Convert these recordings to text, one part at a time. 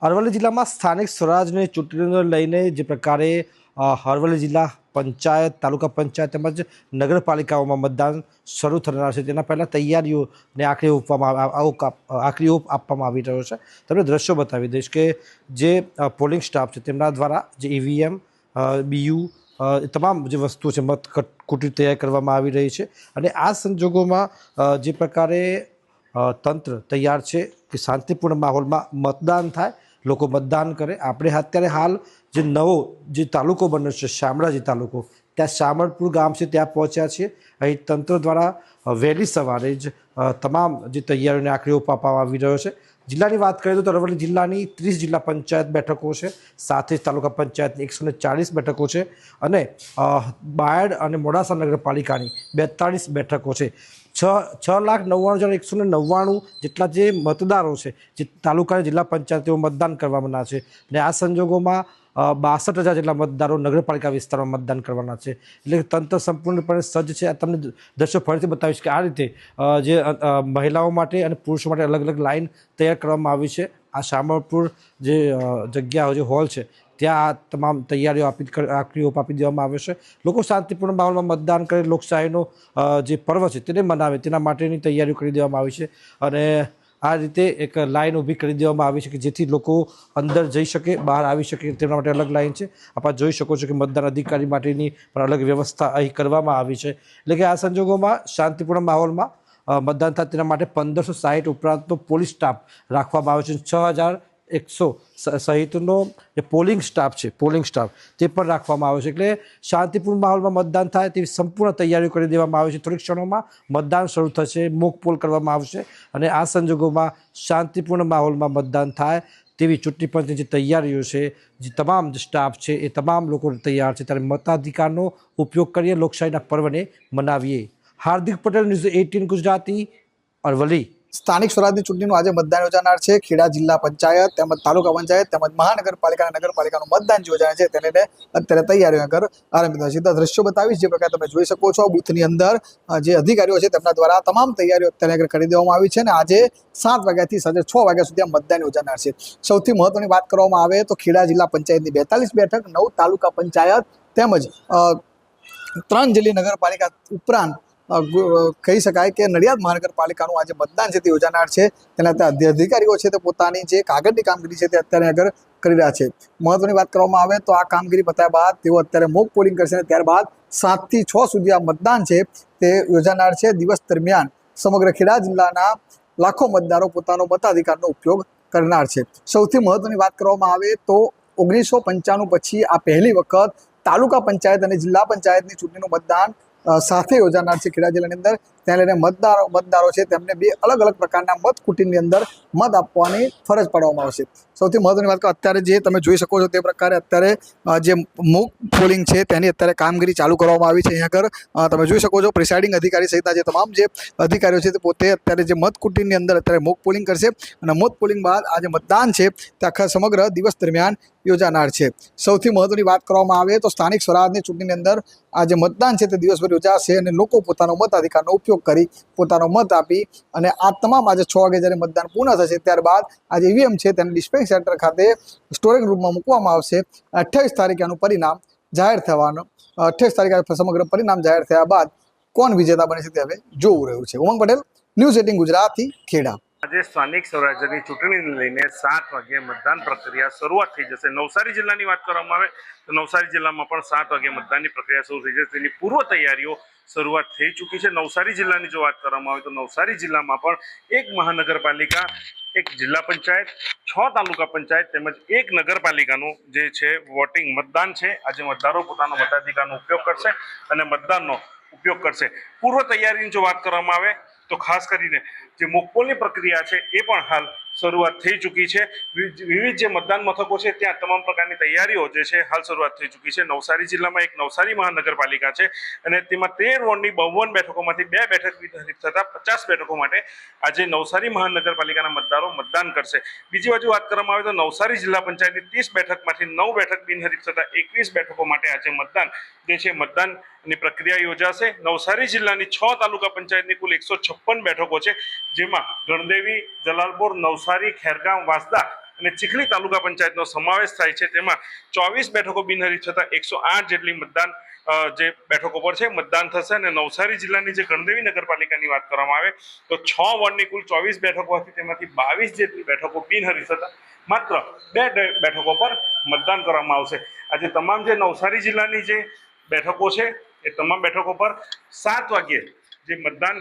અરવલ્લી જિલ્લામાં સ્થાનિક સ્વરાજની ચૂંટણીને લઈને જે પ્રકારે અરવલ્લી જિલ્લા પંચાયત, તાલુકા પંચાયત તેમજ નગરપાલિકાઓમાં મતદાન શરૂ થનાર છે તેના પહેલાં તૈયારીઓને આખરી ઓપ આપવામાં આવી રહ્યો છે. તમને દ્રશ્યો બતાવી દઈશ કે જે પોલિંગ સ્ટાફ છે તેમના દ્વારા જે ઈવીએમ, બીયુ તમામ જે વસ્તુઓ છે મત કુટી તૈયાર કરવામાં આવી રહી છે. અને આ સંજોગોમાં જે પ્રકારે તંત્ર તૈયાર છે કે શાંતિપૂર્ણ માહોલમાં મતદાન થાય, લોકો મતદાન કરે. આપણે અત્યારે હાલ જે નવો જે તાલુકો બન્યો છે શામળાજી તાલુકો, ત્યાં શામળપુર ગામ છે ત્યાં પહોંચ્યા છીએ. અહીં તંત્ર દ્વારા વહેલી સવારે જ તમામ જે તૈયારીઓને આખરી ઓપ આપવામાં આવી રહ્યો છે. જિલ્લાની વાત કરીએ તો અરવલ્લી જિલ્લાની 30 જિલ્લા પંચાયત બેઠકો છે, સાથે જ તાલુકા પંચાયતની 140 બેઠકો છે અને બાયડ અને મોડાસા નગરપાલિકાની 42 બેઠકો છે. 6,99,199 જેટલા જે મતદારો છે જે તાલુકા જિલ્લા પંચાયત તેઓ મતદાન કરવાના છે. અને આ સંજોગોમાં 62,000 જેટલા મતદારો નગરપાલિકા વિસ્તારમાં મતદાન કરવાના છે. એટલે કે તંત્ર સંપૂર્ણપણે સજ્જ છે. આ તમને દ્રશ્યો ફરીથી બતાવીશ કે આ રીતે જે મહિલાઓ માટે અને પુરુષો માટે અલગ અલગ લાઇન તૈયાર કરવામાં આવી છે. આ શામળપુર જે જગ્યા જે હોલ છે ત્યાં તમામ તૈયારીઓ આખરી ઓપ આપી દેવામાં આવે છે. લોકો શાંતિપૂર્ણ માહોલમાં મતદાન કરે, લોકશાહીનો જે પર્વ છે તેને મનાવે તેના માટેની તૈયારીઓ કરી દેવામાં આવી છે. અને આ રીતે એક લાઈન ઊભી કરી દેવામાં આવી છે કે જેથી લોકો અંદર જઈ શકે, બહાર આવી શકે, તેમના માટે અલગ લાઈન છે. આપ જોઈ શકો છો કે મતદાન અધિકારી માટેની પણ અલગ વ્યવસ્થા અહીં કરવામાં આવી છે. એટલે કે આ સંજોગોમાં શાંતિપૂર્ણ માહોલમાં મતદાન થાય તેના માટે 1560 ઉપરાંતનો પોલીસ સ્ટાફ રાખવામાં આવ્યો છે. 6,100 સહિતનો જે પોલિંગ સ્ટાફ છે તે પણ રાખવામાં આવ્યો છે. એટલે શાંતિપૂર્ણ માહોલમાં મતદાન થાય તેવી સંપૂર્ણ તૈયારીઓ કરી દેવામાં આવી છે. થોડીક ક્ષણોમાં મતદાન શરૂ થશે, મોક પોલ કરવામાં આવશે અને આ સંજોગોમાં શાંતિપૂર્ણ માહોલમાં મતદાન થાય તેવી ચૂંટણી પંચની જે તૈયારીઓ છે, જે તમામ જે સ્ટાફ છે એ તમામ લોકો તૈયાર છે. ત્યારે મતાધિકારનો ઉપયોગ કરીએ, લોકશાહીના પર્વને મનાવીએ. હાર્દિક પટેલ, ન્યૂઝ 18 ગુજરાતી, અરવલ્લી. સ્થાનિક સ્વરાજની ચૂંટણીનું આજે મતદાન યોજાનાર છે. ખેડા જિલ્લા પંચાયત તેમજ તાલુકા પંચાયત તેમજ મહાનગરપાલિકા અને નગરપાલિકાનું મતદાન યોજાય છે તેને અત્યારે તૈયારીઓ આરંભી સીધા દ્રશ્યો બતાવીશ. જે પ્રકારે તમે જોઈ શકો છો બૂથની અંદર જે અધિકારીઓ છે તેમના દ્વારા તમામ તૈયારીઓ અત્યારે કરી દેવામાં આવી છે અને આજે 7 વાગ્યાથી સાંજે 6 વાગ્યા સુધી મતદાન યોજાનાર છે. સૌથી મહત્વની વાત કરવામાં આવે તો ખેડા જિલ્લા પંચાયતની 42 બેઠક, 9 તાલુકા પંચાયત તેમજ 3 જિલ્લા નગરપાલિકા ઉપરાંત કહી શકાય કે નડિયાદ મહાનગરપાલિકાનું આજે મતદાન છે તે યોજાનાર છે. તેના અધિકારીઓ છે તે પોતાની જે કાગળની કામગીરી છે તે અત્યારે આગળ કરી રહ્યા છે. મહત્વની વાત કરવામાં આવે તો આ કામગીરી પતાવ્યા બાદ તેઓ અત્યારે મોક પોલિંગ કરશે અને ત્યારબાદ 7 થી 6 સુધી આ મતદાન છે તે યોજાનાર છે. દિવસ દરમિયાન સમગ્ર ખેડા જિલ્લાના લાખો મતદારો પોતાનો મતાધિકારનો ઉપયોગ કરનાર છે. સૌથી મહત્વની વાત કરવામાં આવે તો 1995 પછી આ પહેલી વખત તાલુકા પંચાયત અને જિલ્લા પંચાયતની ચૂંટણીનું મતદાન સાથે યોજાનાર છે ખેડા જિલ્લાની અંદર. ત્યાં લઈને મતદારો છે તેમને 2 અલગ અલગ પ્રકારના મત કુટીની અંદર મત આપવાની ફરજ પાડવામાં આવશે. સૌથી મહત્વની વાત કે અત્યારે જે તમે જોઈ શકો છો તે પ્રકારે અત્યારે જે મોક પોલિંગ છે તેની અત્યારે કામગીરી ચાલુ કરવામાં આવી છે. અહીંયા આગળ તમે જોઈ શકો છો પ્રિસાઇડિંગ અધિકારી સહિતના જે તમામ જે અધિકારીઓ છે તે પોતે અત્યારે જે મત કુટીની અંદર અત્યારે મોક પોલિંગ કરશે અને મત પોલિંગ બાદ આ જે મતદાન છે તે આખા સમગ્ર દિવસ દરમિયાન યોજાનાર છે. સૌથી મહત્વની વાત કરવામાં આવે તો સ્થાનિક સ્વરાજની ચૂંટણીની અંદર આ જે મતદાન છે તે દિવસભર યોજાશે અને લોકો પોતાનો મતાધિકારનો ઉપયોગ કરી પોતાનો મત આપી અને આ તમામ આજે 6 વાગે જ્યારે મતદાન પૂર્ણ થશે ત્યારબાદ આ જે ઈવીએમ છે તેને ડિસ્પેન્સ સેન્ટર ખાતે સ્ટોરેજ રૂમમાં મૂકવામાં આવશે. 28 તારીખે આનું પરિણામ જાહેર થવાનું 28 તારીખે સમગ્ર પરિણામ જાહેર થયા બાદ કોણ વિજેતા બને છે તે હવે જોવું રહ્યું છે. ઉમંગ પટેલ, ન્યૂઝ 18 ગુજરાતી, ખેડા. આજે સ્થાનિક સ્વરાજ્યની ચૂંટણીને લઈને 7 વાગે મતદાન પ્રક્રિયા શરૂઆત થઈ જશે. નવસારી જિલ્લાની વાત કરવામાં આવે તો નવસારી જિલ્લામાં પણ 7 વાગે મતદાનની પ્રક્રિયા શરૂ થઈ જશે. તેની પૂર્વ તૈયારીઓ શરૂઆત થઈ ચૂકી છે. નવસારી જિલ્લાની જો વાત કરવામાં આવે તો નવસારી જિલ્લામાં પણ 1 મહાનગરપાલિકા, 1 જિલ્લા પંચાયત, 6 તાલુકા પંચાયત તેમજ 1 નગરપાલિકાનું જે છે વોટિંગ મતદાન છે. આજે મતદારો પોતાનો મતાધિકારનો ઉપયોગ કરશે અને મતદાનનો ઉપયોગ કરશે. પૂર્વ તૈયારીની જો વાત કરવામાં આવે તો ખાસ કરીને જે મોકપોલની પ્રક્રિયા છે એ પણ હાલ શરૂઆત થઈ ચૂકી છે. વિવિધ જે મતદાન મથકો છે ત્યાં તમામ પ્રકારની તૈયારીઓ જે છે હાલ શરૂઆત થઈ ચૂકી છે. નવસારી જિલ્લામાં 1 નવસારી મહાનગરપાલિકા છે અને તેમાં 13 વોર્ડની 52 બેઠકોમાંથી 2 બેઠક બિનહરીફ થતાં 50 બેઠકો માટે આજે નવસારી મહાનગરપાલિકાના મતદારો મતદાન કરશે. બીજી બાજુ વાત કરવામાં આવે તો નવસારી જિલ્લા પંચાયતની 30 બેઠકમાંથી 9 બેઠક બિનહરીફ થતાં 21 બેઠકો માટે આજે મતદાન જે છે મતદાનની પ્રક્રિયા યોજાશે. નવસારી જિલ્લાની 6 તાલુકા પંચાયતની કુલ 156 બેઠકો છે, જેમાં ગણદેવી, જલાલપોર, નવસારી, ખેરગામ, વાંસદા અને ચીખલી તાલુકા પંચાયતનો સમાવેશ થાય છે. તેમાં 24 બેઠકો બિનહરીફ થતાં 108 જેટલી મતદાન જે બેઠકો પર છે મતદાન થશે. અને નવસારી જિલ્લાની જે ગણદેવી નગરપાલિકાની વાત કરવામાં આવે તો 6 વોર્ડની કુલ 24 બેઠકો હતી, તેમાંથી 22 જેટલી બેઠકો બિનહરીફ થતાં માત્ર 2 બેઠકો પર મતદાન કરવામાં આવશે. આજે તમામ જે નવસારી જિલ્લાની જે બેઠકો છે એ તમામ બેઠકો પર 7 વાગ્યે જે મતદાન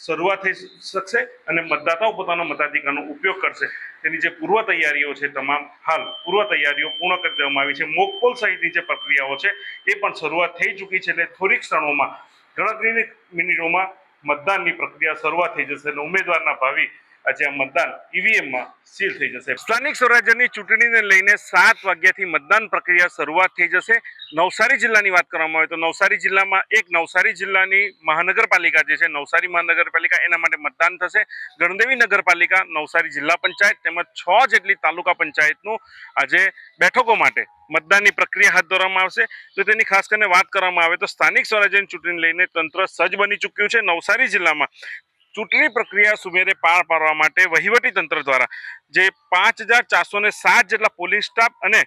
શરૂઆત થઈ શકશે અને મતદાતાઓ પોતાનો મતાધિકારનો ઉપયોગ કરશે. તેની જે પૂર્વ તૈયારીઓ છે તમામ હાલ પૂર્વ તૈયારીઓ પૂર્ણ કરી દેવામાં આવી છે. મોકપોલ સહિતની જે પ્રક્રિયાઓ છે એ પણ શરૂઆત થઈ ચૂકી છે. એટલે થોડીક ક્ષણોમાં ગણતરીની મિનિટોમાં મતદાનની પ્રક્રિયા શરૂઆત થઈ જશે અને ઉમેદવારના ભાવિ આજે આ મતદાન ઈવીએમમાં સીલ થઈ જશે. સ્થાનિક સ્વરાજ્યની ચૂંટણીને લઈને 7 વાગ્યાથી મતદાન પ્રક્રિયા શરૂઆત થઈ જશે. નવસારી જિલ્લાની વાત કરવામાં આવે તો નવસારી જિલ્લામાં એક નવસારી જિલ્લાની મહાનગરપાલિકા જે છે નવસારી મહાનગરપાલિકા એના માટે મતદાન થશે. ગણદેવી નગરપાલિકા, નવસારી જિલ્લા પંચાયત તેમજ 6 જેટલી તાલુકા પંચાયતનું આજે બેઠકો માટે મતદાનની પ્રક્રિયા હાથ ધરવામાં આવશે. તો તેની ખાસ કરીને વાત કરવામાં આવે તો સ્થાનિક સ્વરાજ્યની ચૂંટણીને લઈને તંત્ર સજ્જ બની ચૂક્યું છે. નવસારી જિલ્લામાં ચૂંટણી પ્રક્રિયા સુમેરે પાર પાડવા માટે વહીવટી તંત્ર દ્વારા જે 5407 જેટલા પોલીસ સ્ટાફ અને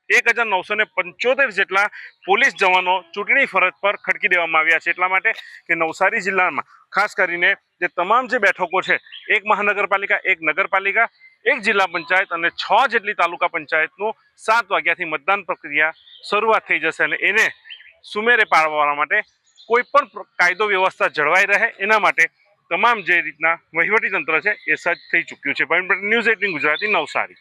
1975 જેટલા પોલીસ જવાનો ચૂંટણી ફરજ પર ખડકી દેવામાં આવ્યા છે. એટલા માટે કે નવસારી જિલ્લામાં ખાસ કરીને જે તમામ જે બેઠકો છે, એક મહાનગરપાલિકા, એક નગરપાલિકા, એક જિલ્લા પંચાયત અને 6 જેટલી તાલુકા પંચાયતનું 7 વાગ્યાથી મતદાન પ્રક્રિયા શરૂઆત થઈ જશે. અને એને સુમેરે પાડવા માટે કોઈ પણ કાયદો વ્યવસ્થા જળવાઈ રહે એના માટે તમામ જે રીતના વહીવટી તંત્ર છે એ સજ્જ થઈ ચૂક્યું છે. ન્યૂઝ 18 ગુજરાતી, નવસારી.